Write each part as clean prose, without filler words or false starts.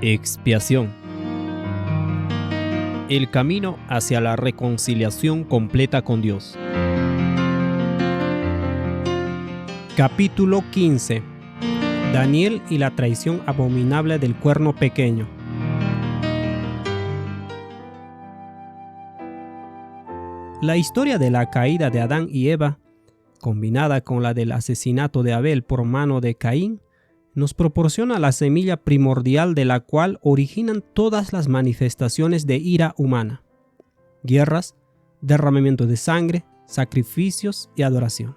Expiación. El camino hacia la reconciliación completa con Dios. Capítulo 15. Daniel y la traición abominable del cuerno pequeño. La historia de la caída de Adán y Eva, combinada con la del asesinato de Abel por mano de Caín, nos proporciona la semilla primordial de la cual originan todas las manifestaciones de ira humana: guerras, derramamiento de sangre, sacrificios y adoración.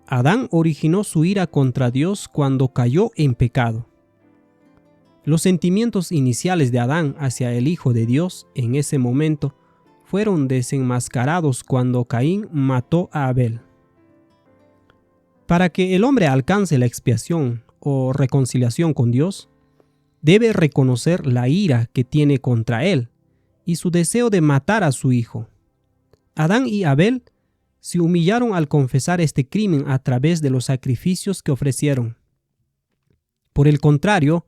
Adán originó su ira contra Dios cuando cayó en pecado. Los sentimientos iniciales de Adán hacia el Hijo de Dios en ese momento fueron desenmascarados cuando Caín mató a Abel. Para que el hombre alcance la expiación o reconciliación con Dios, debe reconocer la ira que tiene contra él y su deseo de matar a su hijo. Adán y Abel se humillaron al confesar este crimen a través de los sacrificios que ofrecieron. Por el contrario,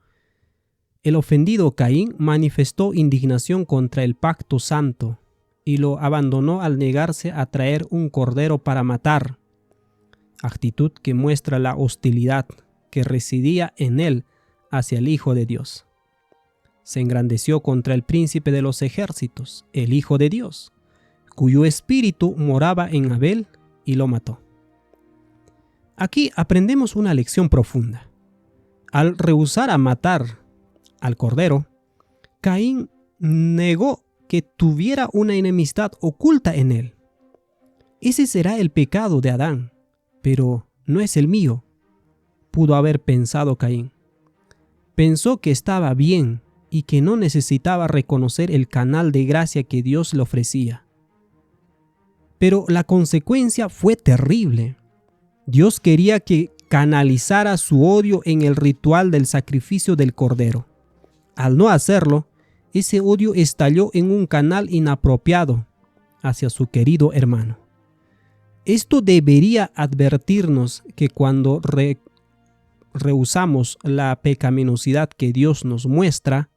el ofendido Caín manifestó indignación contra el pacto santo y lo abandonó al negarse a traer un cordero para matar, actitud que muestra la hostilidad que residía en él hacia el Hijo de Dios. Se engrandeció contra el príncipe de los ejércitos, el Hijo de Dios, cuyo espíritu moraba en Abel, y lo mató. Aquí aprendemos una lección profunda. Al rehusar a matar al cordero, Caín negó que tuviera una enemistad oculta en él. Ese será el pecado de Adán, pero no es el mío, pudo haber pensado Caín. Pensó que estaba bien y que no necesitaba reconocer el canal de gracia que Dios le ofrecía. Pero la consecuencia fue terrible. Dios quería que canalizara su odio en el ritual del sacrificio del cordero. Al no hacerlo, ese odio estalló en un canal inapropiado hacia su querido hermano. Esto debería advertirnos que cuando rehusamos la pecaminosidad que Dios nos muestra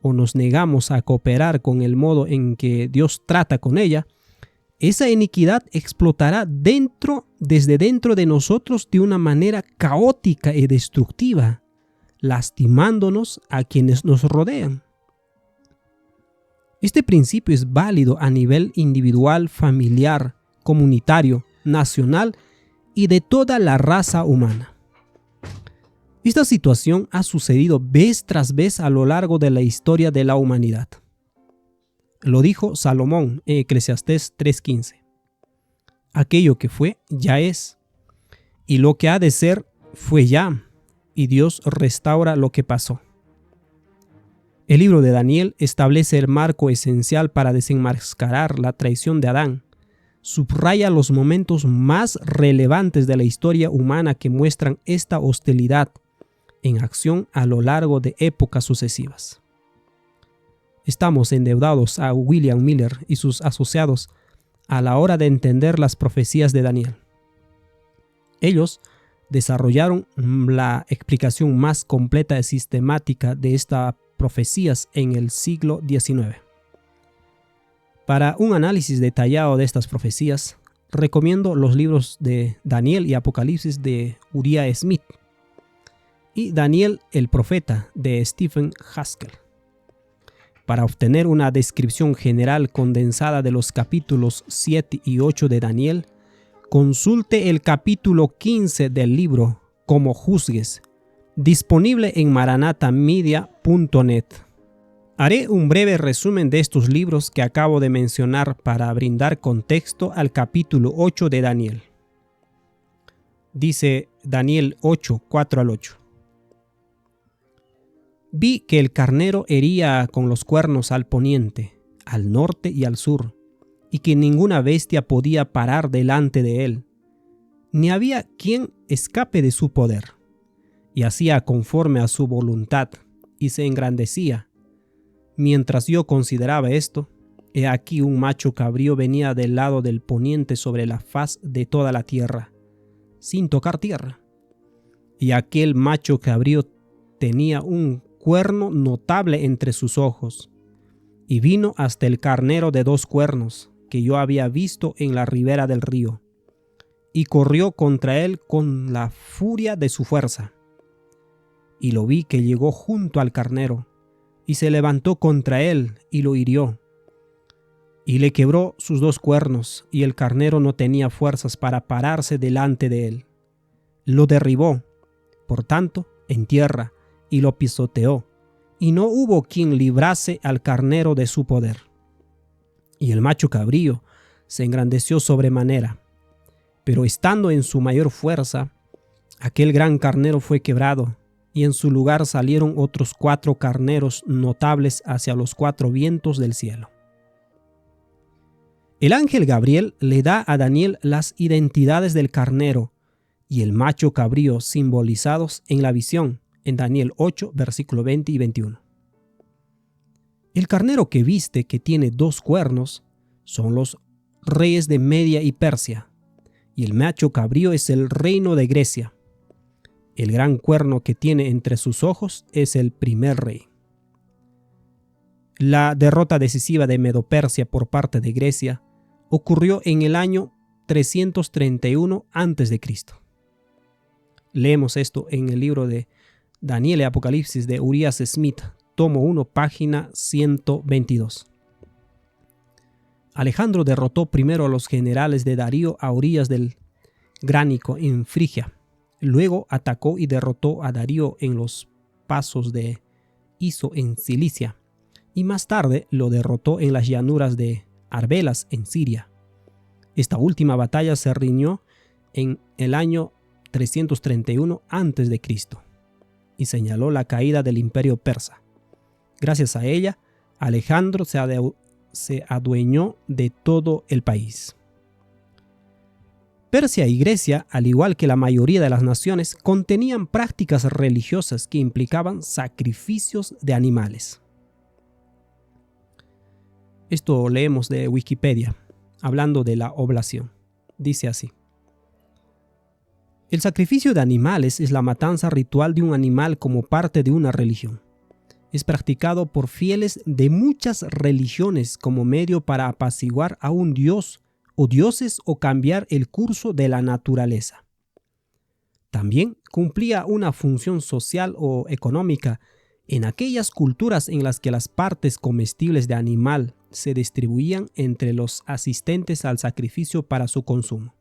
o nos negamos a cooperar con el modo en que Dios trata con ella, esa iniquidad explotará desde dentro de nosotros de una manera caótica y destructiva, lastimándonos a quienes nos rodean. Este principio es válido a nivel individual, familiar, comunitario, nacional y de toda la raza humana. Esta situación ha sucedido vez tras vez a lo largo de la historia de la humanidad. Lo dijo Salomón en Eclesiastés 3:15. Aquello que fue, ya es, y lo que ha de ser, fue ya, y Dios restaura lo que pasó. El libro de Daniel establece el marco esencial para desenmascarar la traición de Adán. Subraya los momentos más relevantes de la historia humana que muestran esta hostilidad en acción a lo largo de épocas sucesivas. Estamos endeudados a William Miller y sus asociados a la hora de entender las profecías de Daniel. Ellos desarrollaron la explicación más completa y sistemática de estas profecías en el siglo XIX. Para un análisis detallado de estas profecías, recomiendo los libros de Daniel y Apocalipsis de Uriah Smith y Daniel el Profeta de Stephen Haskell. Para obtener una descripción general condensada de los capítulos 7 y 8 de Daniel, consulte el capítulo 15 del libro Como juzgues, disponible en maranathamedia.net. Haré un breve resumen de estos libros que acabo de mencionar para brindar contexto al capítulo 8 de Daniel. Dice Daniel 8, 4 al 8. Vi que el carnero hería con los cuernos al poniente, al norte y al sur, y que ninguna bestia podía parar delante de él, ni había quien escape de su poder, y hacía conforme a su voluntad, y se engrandecía. Mientras yo consideraba esto, he aquí un macho cabrío venía del lado del poniente sobre la faz de toda la tierra, sin tocar tierra. Y aquel macho cabrío tenía un cuerno notable entre sus ojos, y vino hasta el carnero de 2 cuernos que yo había visto en la ribera del río, y corrió contra él con la furia de su fuerza. Y lo vi que llegó junto al carnero, y se levantó contra él y lo hirió, y le quebró sus 2 cuernos, y el carnero no tenía fuerzas para pararse delante de él. Lo derribó, por tanto, en tierra, y lo pisoteó, y no hubo quien librase al carnero de su poder. Y el macho cabrío se engrandeció sobremanera, pero estando en su mayor fuerza, aquel gran carnero fue quebrado, y en su lugar salieron otros 4 carneros notables hacia los 4 vientos del cielo. El ángel Gabriel le da a Daniel las identidades del carnero y el macho cabrío simbolizados en la visión, en Daniel 8, versículo 20 y 21. El carnero que viste, que tiene 2 cuernos, son los reyes de Media y Persia, y el macho cabrío es el reino de Grecia. El gran cuerno que tiene entre sus ojos es el primer rey. La derrota decisiva de Medo-Persia por parte de Grecia ocurrió en el año 331 a.C. Leemos esto en el libro de Daniel y Apocalipsis de Urias Smith, tomo 1, página 122. Alejandro derrotó primero a los generales de Darío a orillas del Gránico en Frigia. Luego atacó y derrotó a Darío en los pasos de Iso en Cilicia, y más tarde lo derrotó en las llanuras de Arbelas en Siria. Esta última batalla se riñó en el año 331 a.C. y señaló la caída del imperio persa. Gracias a ella, Alejandro se adueñó de todo el país. Persia y Grecia, al igual que la mayoría de las naciones, contenían prácticas religiosas que implicaban sacrificios de animales. Esto leemos de Wikipedia, hablando de la oblación. Dice así: el sacrificio de animales es la matanza ritual de un animal como parte de una religión. Es practicado por fieles de muchas religiones como medio para apaciguar a un dios o dioses o cambiar el curso de la naturaleza. También cumplía una función social o económica en aquellas culturas en las que las partes comestibles de animal se distribuían entre los asistentes al sacrificio para su consumo.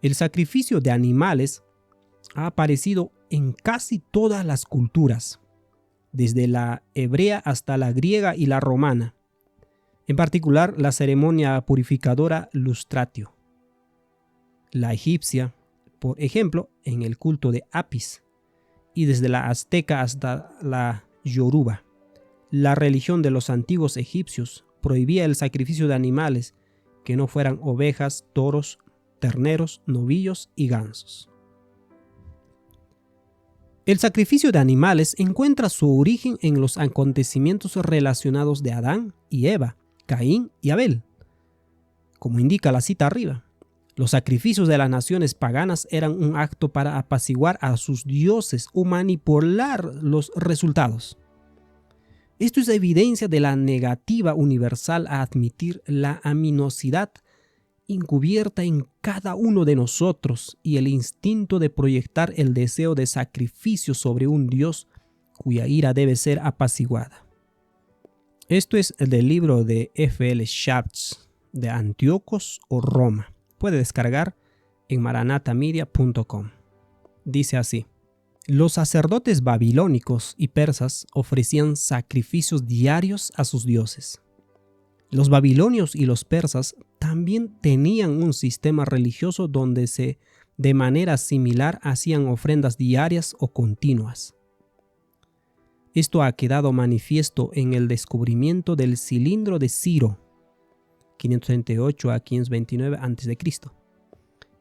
El sacrificio de animales ha aparecido en casi todas las culturas, desde la hebrea hasta la griega y la romana, en particular la ceremonia purificadora lustratio. La egipcia, por ejemplo, en el culto de Apis, y desde la azteca hasta la yoruba. La religión de los antiguos egipcios prohibía el sacrificio de animales que no fueran ovejas, toros, terneros, novillos y gansos. El sacrificio de animales encuentra su origen en los acontecimientos relacionados de Adán y Eva, Caín y Abel. Como indica la cita arriba, los sacrificios de las naciones paganas eran un acto para apaciguar a sus dioses o manipular los resultados. Esto es evidencia de la negativa universal a admitir la aminosidad encubierta en cada uno de nosotros y el instinto de proyectar el deseo de sacrificio sobre un Dios cuya ira debe ser apaciguada. Esto es del libro de F.L. Schatz, de Antíocos o Roma. Puede descargar en maranathamedia.com. Dice así: los sacerdotes babilónicos y persas ofrecían sacrificios diarios a sus dioses. Los babilonios y los persas también tenían un sistema religioso donde de manera similar hacían ofrendas diarias o continuas. Esto ha quedado manifiesto en el descubrimiento del cilindro de Ciro, 538 a 529 a.C.,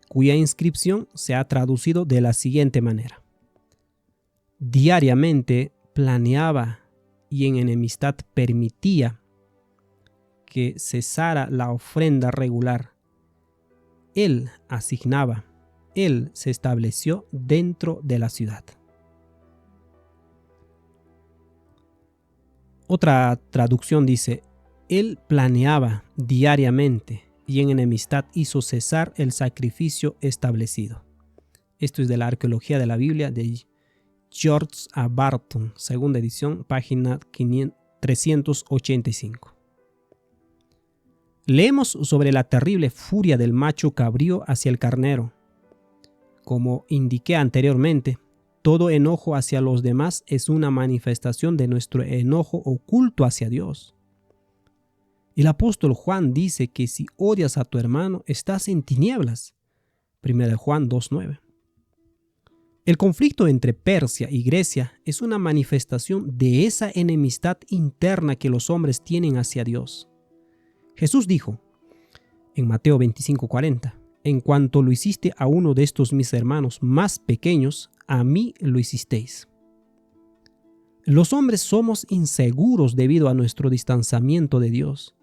cuya inscripción se ha traducido de la siguiente manera: diariamente planeaba y en enemistad permitía que cesara la ofrenda regular. Él asignaba, él se estableció dentro de la ciudad. Otra traducción dice: Él planeaba diariamente y en enemistad hizo cesar el sacrificio establecido. Esto es de la Arqueología de la Biblia de George A. Barton, segunda edición, página 385. Leemos sobre la terrible furia del macho cabrío hacia el carnero. Como indiqué anteriormente, todo enojo hacia los demás es una manifestación de nuestro enojo oculto hacia Dios. El apóstol Juan dice que si odias a tu hermano, estás en tinieblas. 1 Juan 2:9. El conflicto entre Persia y Grecia es una manifestación de esa enemistad interna que los hombres tienen hacia Dios. Jesús dijo en Mateo 25:40: En cuanto lo hiciste a uno de estos mis hermanos más pequeños, a mí lo hicisteis. Los hombres somos inseguros debido a nuestro distanciamiento de Dios,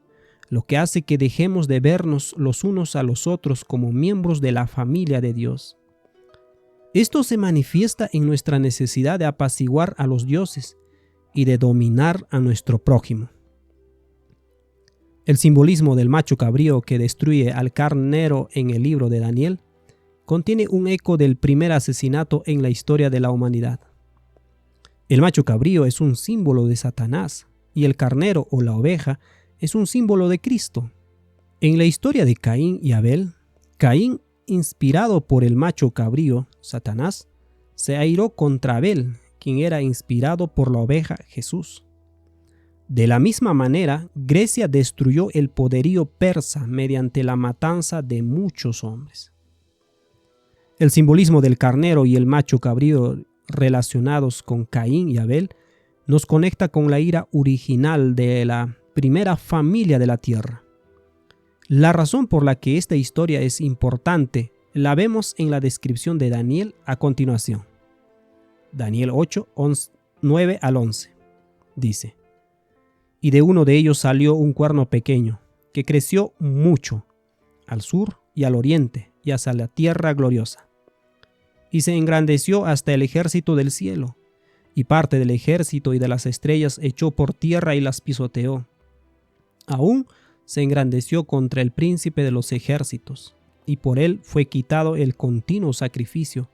lo que hace que dejemos de vernos los unos a los otros como miembros de la familia de Dios. Esto se manifiesta en nuestra necesidad de apaciguar a los dioses y de dominar a nuestro prójimo. El simbolismo del macho cabrío que destruye al carnero en el libro de Daniel contiene un eco del primer asesinato en la historia de la humanidad. El macho cabrío es un símbolo de Satanás y el carnero o la oveja es un símbolo de Cristo. En la historia de Caín y Abel, Caín, inspirado por el macho cabrío, Satanás, se airó contra Abel, quien era inspirado por la oveja, Jesús. De la misma manera, Grecia destruyó el poderío persa mediante la matanza de muchos hombres. El simbolismo del carnero y el macho cabrío relacionados con Caín y Abel nos conecta con la ira original de la primera familia de la tierra. La razón por la que esta historia es importante la vemos en la descripción de Daniel a continuación. Daniel 8, 9 al 11. Dice: Y de uno de ellos salió un cuerno pequeño, que creció mucho, al sur y al oriente, y hacia la tierra gloriosa. Y se engrandeció hasta el ejército del cielo, y parte del ejército y de las estrellas echó por tierra y las pisoteó. Aún se engrandeció contra el príncipe de los ejércitos, y por él fue quitado el continuo sacrificio,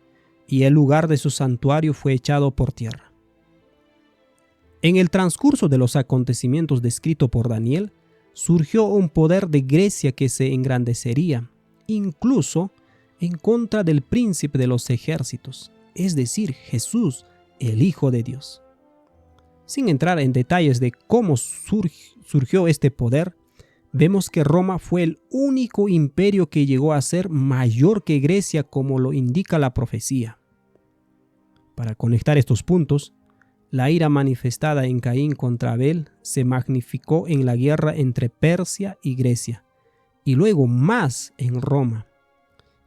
y el lugar de su santuario fue echado por tierra. En el transcurso de los acontecimientos descritos por Daniel, surgió un poder de Grecia que se engrandecería, incluso en contra del príncipe de los ejércitos, es decir, Jesús, el Hijo de Dios. Sin entrar en detalles de cómo surgió este poder, vemos que Roma fue el único imperio que llegó a ser mayor que Grecia, como lo indica la profecía. Para conectar estos puntos, la ira manifestada en Caín contra Abel se magnificó en la guerra entre Persia y Grecia, y luego más en Roma,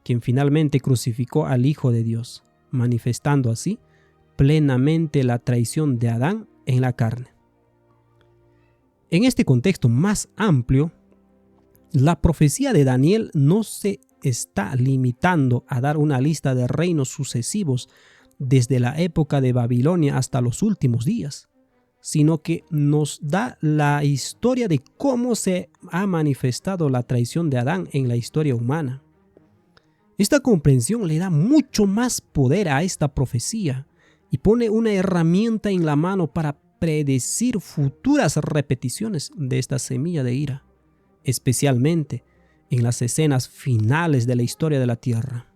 quien finalmente crucificó al Hijo de Dios, manifestando así plenamente la traición de Adán en la carne. En este contexto más amplio, la profecía de Daniel no se está limitando a dar una lista de reinos sucesivos desde la época de Babilonia hasta los últimos días, sino que nos da la historia de cómo se ha manifestado la traición de Adán en la historia humana. Esta comprensión le da mucho más poder a esta profecía y pone una herramienta en la mano para predecir futuras repeticiones de esta semilla de ira, especialmente en las escenas finales de la historia de la tierra.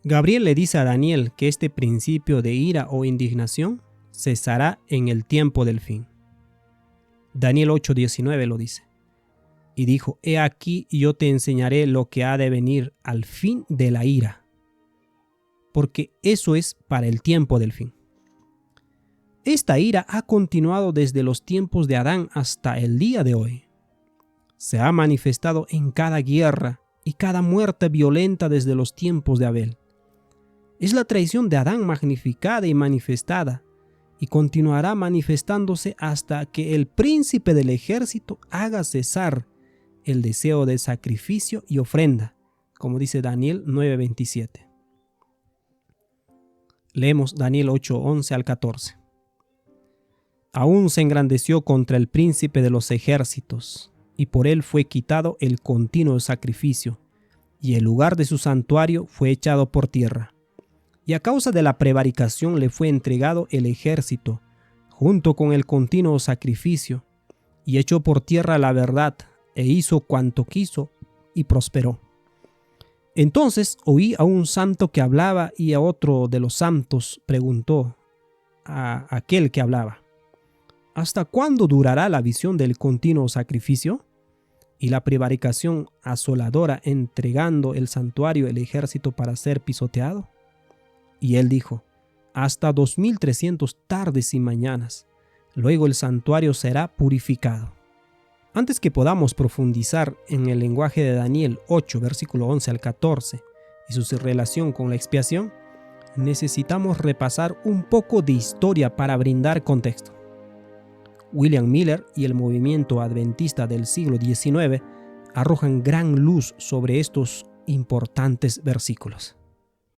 Gabriel le dice a Daniel que este principio de ira o indignación cesará en el tiempo del fin. Daniel 8:19 lo dice: Y dijo: He aquí, yo te enseñaré lo que ha de venir al fin de la ira, porque eso es para el tiempo del fin. Esta ira ha continuado desde los tiempos de Adán hasta el día de hoy. Se ha manifestado en cada guerra y cada muerte violenta desde los tiempos de Abel. Es la traición de Adán magnificada y manifestada, y continuará manifestándose hasta que el príncipe del ejército haga cesar el deseo de sacrificio y ofrenda, como dice Daniel 9:27. Leemos Daniel 8:11 al 14. aún se engrandeció contra el príncipe de los ejércitos, y por él fue quitado el continuo sacrificio, y el lugar de su santuario fue echado por tierra. Y a causa de la prevaricación le fue entregado el ejército, junto con el continuo sacrificio, y echó por tierra la verdad, e hizo cuanto quiso, y prosperó. Entonces oí a un santo que hablaba, y a otro de los santos preguntó a aquel que hablaba: ¿hasta cuándo durará la visión del continuo sacrificio y la prevaricación asoladora, entregando el santuario el ejército para ser pisoteado? Y él dijo: hasta 2300 tardes y mañanas. Luego el santuario será purificado. Antes que podamos profundizar en el lenguaje de Daniel 8, versículo 11 al 14 y su relación con la expiación, necesitamos repasar un poco de historia para brindar contexto. William Miller y el movimiento adventista del siglo XIX arrojan gran luz sobre estos importantes versículos.